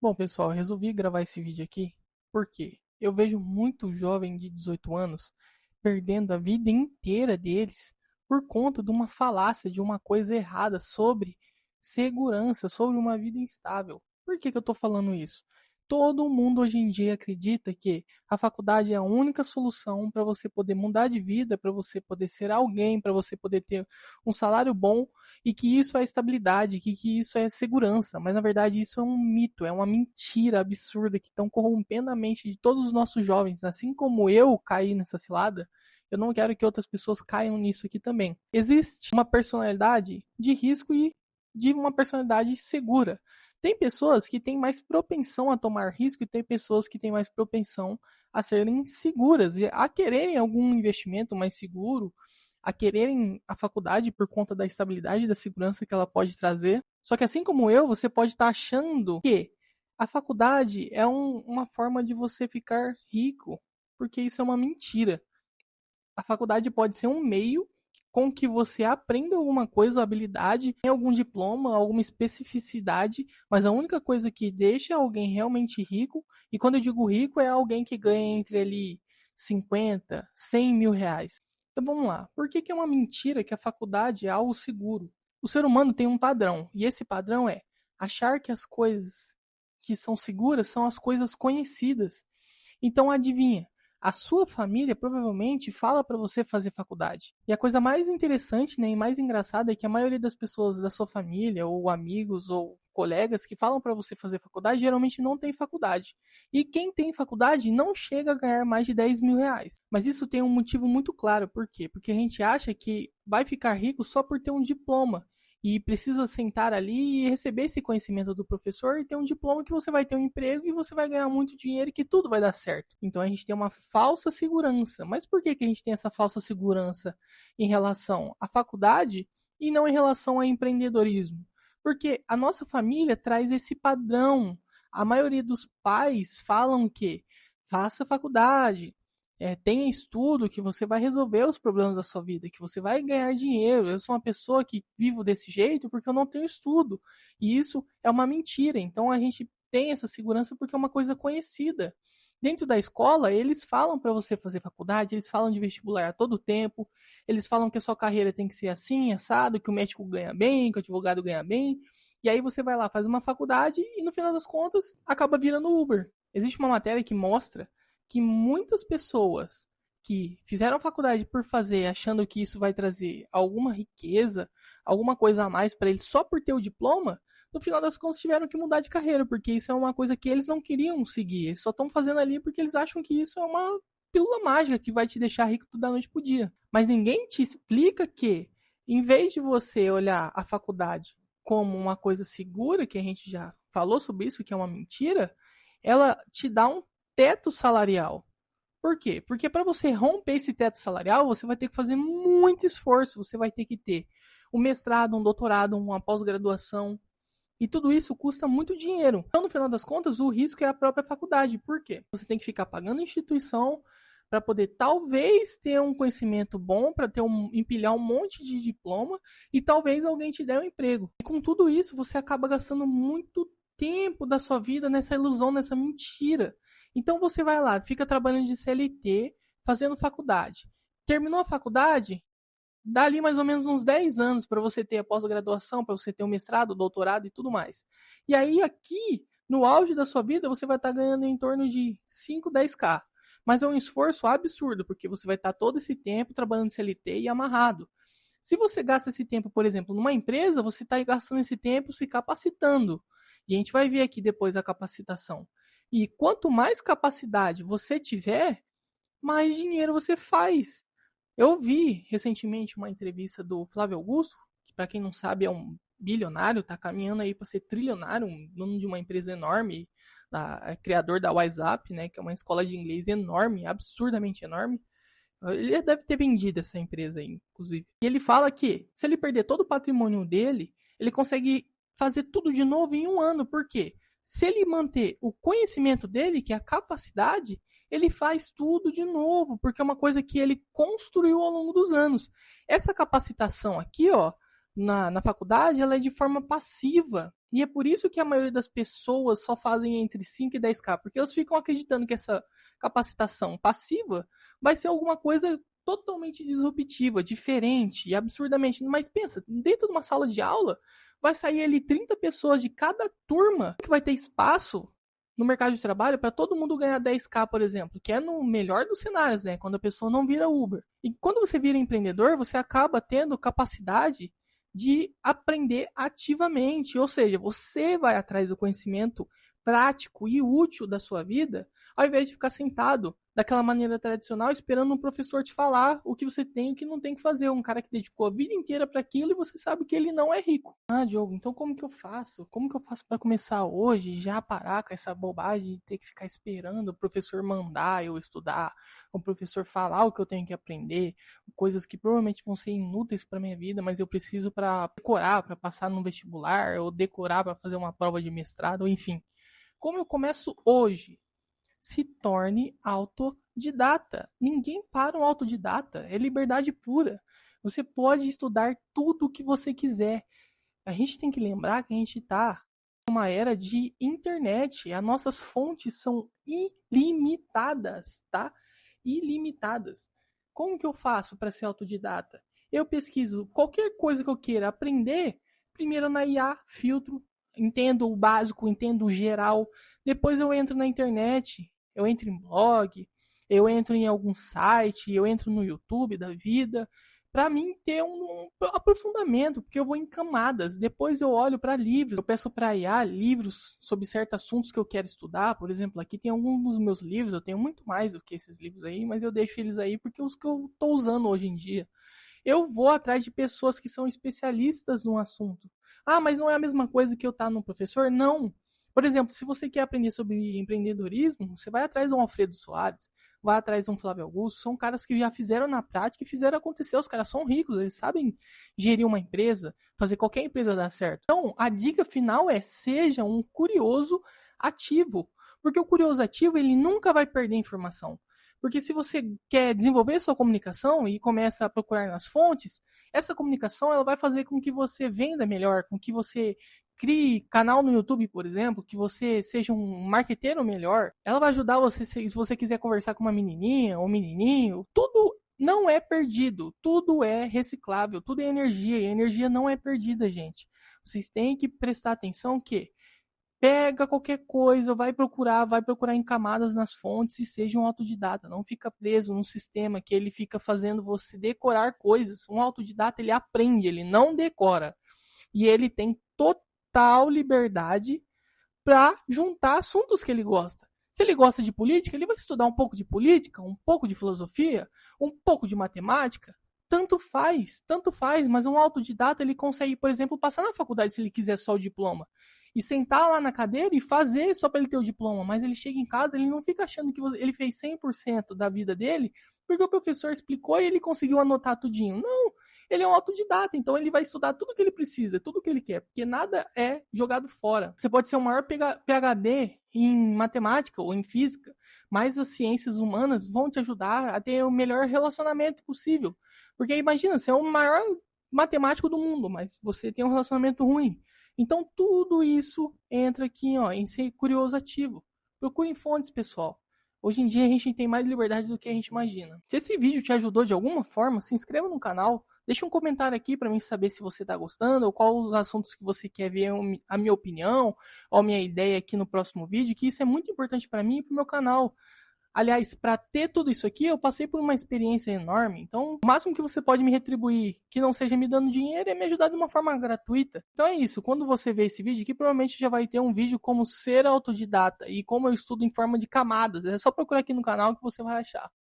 Bom, pessoal, eu resolvi gravar esse vídeo aqui porque eu vejo muito jovem de 18 anos perdendo a vida inteira deles por conta de uma falácia, de uma coisa errada sobre segurança, sobre uma vida instável. Por que eu estou falando isso? Todo mundo hoje em dia acredita que a faculdade é a única solução para você poder mudar de vida, para você poder ser alguém, para você poder ter um salário bom e que isso é estabilidade, que isso é segurança. Mas na verdade isso é um mito, é uma mentira absurda que estão corrompendo a mente de todos os nossos jovens. Assim como eu caí nessa cilada, eu não quero que outras pessoas caiam nisso aqui também. Existe uma personalidade de risco e de uma personalidade segura. Tem pessoas que têm mais propensão a tomar risco e tem pessoas que têm mais propensão a serem seguras e a quererem algum investimento mais seguro, a quererem a faculdade por conta da estabilidade e da segurança que ela pode trazer. Só que assim como eu, você pode estar achando que a faculdade é uma forma de você ficar rico, porque isso é uma mentira. A faculdade pode ser um meio com que você aprenda alguma coisa, habilidade, tem algum diploma, alguma especificidade, mas a única coisa que deixa alguém realmente rico, e quando eu digo rico, é alguém que ganha entre ali 50, 100 mil reais. Então vamos lá. Por que é uma mentira que a faculdade é algo seguro? O ser humano tem um padrão, e esse padrão é achar que as coisas que são seguras são as coisas conhecidas. Então adivinha, a sua família provavelmente fala para você fazer faculdade. E a coisa mais interessante, né, e mais engraçada é que a maioria das pessoas da sua família, ou amigos, ou colegas que falam para você fazer faculdade, geralmente não tem faculdade. E quem tem faculdade não chega a ganhar mais de 10 mil reais. Mas isso tem um motivo muito claro. Por quê? Porque a gente acha que vai ficar rico só por ter um diploma e precisa sentar ali e receber esse conhecimento do professor e ter um diploma que você vai ter um emprego e você vai ganhar muito dinheiro e que tudo vai dar certo. Então a gente tem uma falsa segurança. Mas por que a gente tem essa falsa segurança em relação à faculdade e não em relação ao empreendedorismo? Porque a nossa família traz esse padrão. A maioria dos pais falam que faça faculdade, tenha estudo que você vai resolver os problemas da sua vida, que você vai ganhar dinheiro. Eu sou uma pessoa que vivo desse jeito porque eu não tenho estudo. E isso é uma mentira. Então a gente tem essa segurança porque é uma coisa conhecida. Dentro da escola, eles falam para você fazer faculdade, eles falam de vestibular a todo tempo, eles falam que a sua carreira tem que ser assim, assado, que o médico ganha bem, que o advogado ganha bem. E aí você vai lá, faz uma faculdade e no final das contas acaba virando Uber. Existe uma matéria que mostra que muitas pessoas que fizeram faculdade por fazer, achando que isso vai trazer alguma riqueza, alguma coisa a mais para eles só por ter o diploma, no final das contas tiveram que mudar de carreira, porque isso é uma coisa que eles não queriam seguir. Eles só estão fazendo ali porque eles acham que isso é uma pílula mágica que vai te deixar rico da noite pro dia. Mas ninguém te explica que, em vez de você olhar a faculdade como uma coisa segura, que a gente já falou sobre isso, que é uma mentira, ela te dá um teto salarial. Por quê? Porque para você romper esse teto salarial, você vai ter que fazer muito esforço, você vai ter que ter um mestrado, um doutorado, uma pós-graduação, e tudo isso custa muito dinheiro. Então, no final das contas, o risco é a própria faculdade. Por quê? Você tem que ficar pagando instituição para poder talvez ter um conhecimento bom, para ter empilhar um monte de diploma e talvez alguém te dê um emprego. E com tudo isso, você acaba gastando muito tempo da sua vida nessa ilusão, nessa mentira. Então você vai lá, fica trabalhando de CLT, fazendo faculdade. Terminou a faculdade, dá ali mais ou menos uns 10 anos para você ter a pós-graduação, para você ter o mestrado, o doutorado e tudo mais. E aí aqui, no auge da sua vida, você vai estar ganhando em torno de 5, 10k. Mas é um esforço absurdo, porque você vai estar todo esse tempo trabalhando de CLT e amarrado. Se você gasta esse tempo, por exemplo, numa empresa, você está gastando esse tempo se capacitando. E a gente vai ver aqui depois a capacitação. E quanto mais capacidade você tiver, mais dinheiro você faz. Eu vi recentemente uma entrevista do Flávio Augusto, que para quem não sabe é um bilionário, está caminhando aí para ser trilionário, um dono de uma empresa enorme, criador da WhatsApp, né, que é uma escola de inglês enorme, absurdamente enorme. Ele deve ter vendido essa empresa aí, inclusive. E ele fala que se ele perder todo o patrimônio dele, ele consegue fazer tudo de novo em um ano. Por quê? Se ele manter o conhecimento dele, que é a capacidade, ele faz tudo de novo, porque é uma coisa que ele construiu ao longo dos anos. Essa capacitação aqui, ó, na faculdade, ela é de forma passiva. E é por isso que a maioria das pessoas só fazem entre 5 e 10K, porque elas ficam acreditando que essa capacitação passiva vai ser alguma coisa totalmente disruptiva, diferente e absurdamente. Mas pensa, dentro de uma sala de aula, vai sair ali 30 pessoas de cada turma que vai ter espaço no mercado de trabalho para todo mundo ganhar 10K, por exemplo, que é no melhor dos cenários, né? Quando a pessoa não vira Uber. E quando você vira empreendedor, você acaba tendo capacidade de aprender ativamente, ou seja, você vai atrás do conhecimento prático e útil da sua vida, ao invés de ficar sentado daquela maneira tradicional, esperando um professor te falar o que você tem e o que não tem que fazer. Um cara que dedicou a vida inteira para aquilo e você sabe que ele não é rico. Ah, Diogo, então como que eu faço? Como que eu faço para começar hoje, já parar com essa bobagem de ter que ficar esperando o professor mandar eu estudar, o professor falar o que eu tenho que aprender, coisas que provavelmente vão ser inúteis para minha vida, mas eu preciso para decorar, para passar no vestibular, ou decorar para fazer uma prova de mestrado, enfim. Como eu começo hoje? Se torne autodidata. Ninguém para um autodidata, é liberdade pura. Você pode estudar tudo o que você quiser. A gente tem que lembrar que a gente está numa era de internet. As nossas fontes são ilimitadas, tá? Ilimitadas. Como que eu faço para ser autodidata? Eu pesquiso qualquer coisa que eu queira aprender, primeiro na IA, filtro, entendo o básico, entendo o geral, depois eu entro na internet, eu entro em blog, eu entro em algum site, eu entro no YouTube da vida, para mim ter um aprofundamento, porque eu vou em camadas. Depois eu olho para livros, eu peço para a IA livros sobre certos assuntos que eu quero estudar. Por exemplo, aqui tem alguns dos meus livros, eu tenho muito mais do que esses livros aí, mas eu deixo eles aí porque os que eu estou usando hoje em dia. Eu vou atrás de pessoas que são especialistas no assunto. Ah, mas não é a mesma coisa que eu estar no professor? Não. Por exemplo, se você quer aprender sobre empreendedorismo, você vai atrás de um Alfredo Soares, vai atrás de um Flávio Augusto, são caras que já fizeram na prática e fizeram acontecer. Os caras são ricos, eles sabem gerir uma empresa, fazer qualquer empresa dar certo. Então, a dica final é: seja um curioso ativo, porque o curioso ativo ele nunca vai perder informação. Porque se você quer desenvolver sua comunicação e começa a procurar nas fontes, essa comunicação ela vai fazer com que você venda melhor, com que você crie canal no YouTube, por exemplo, que você seja um marqueteiro melhor. Ela vai ajudar você se você quiser conversar com uma menininha ou um menininho. Tudo não é perdido, tudo é reciclável, tudo é energia e a energia não é perdida, gente. Vocês têm que prestar atenção que pega qualquer coisa, vai procurar em camadas nas fontes e seja um autodidata. Não fica preso num sistema que ele fica fazendo você decorar coisas. Um autodidata, ele aprende, ele não decora. E ele tem total liberdade para juntar assuntos que ele gosta. Se ele gosta de política, ele vai estudar um pouco de política, um pouco de filosofia, um pouco de matemática. Tanto faz, mas um autodidata ele consegue, por exemplo, passar na faculdade se ele quiser só o diploma e sentar lá na cadeira e fazer só para ele ter o diploma, mas ele chega em casa, ele não fica achando que ele fez 100% da vida dele, porque o professor explicou e ele conseguiu anotar tudinho. Não, ele é um autodidata, então ele vai estudar tudo que ele precisa, tudo que ele quer, porque nada é jogado fora. Você pode ser o maior PhD em matemática ou em física, mas as ciências humanas vão te ajudar a ter o melhor relacionamento possível. Porque imagina, você é o maior matemático do mundo, mas você tem um relacionamento ruim. Então tudo isso entra aqui, ó, em ser curioso ativo. Procurem fontes, pessoal. Hoje em dia a gente tem mais liberdade do que a gente imagina. Se esse vídeo te ajudou de alguma forma, se inscreva no canal. Deixa um comentário aqui para mim saber se você está gostando ou quais os assuntos que você quer ver a minha opinião ou a minha ideia aqui no próximo vídeo, que isso é muito importante para mim e para o meu canal. Aliás, para ter tudo isso aqui, eu passei por uma experiência enorme. Então, o máximo que você pode me retribuir, que não seja me dando dinheiro, é me ajudar de uma forma gratuita. Então é isso. Quando você ver esse vídeo aqui, provavelmente já vai ter um vídeo como ser autodidata e como eu estudo em forma de camadas. É só procurar aqui no canal que você vai achar.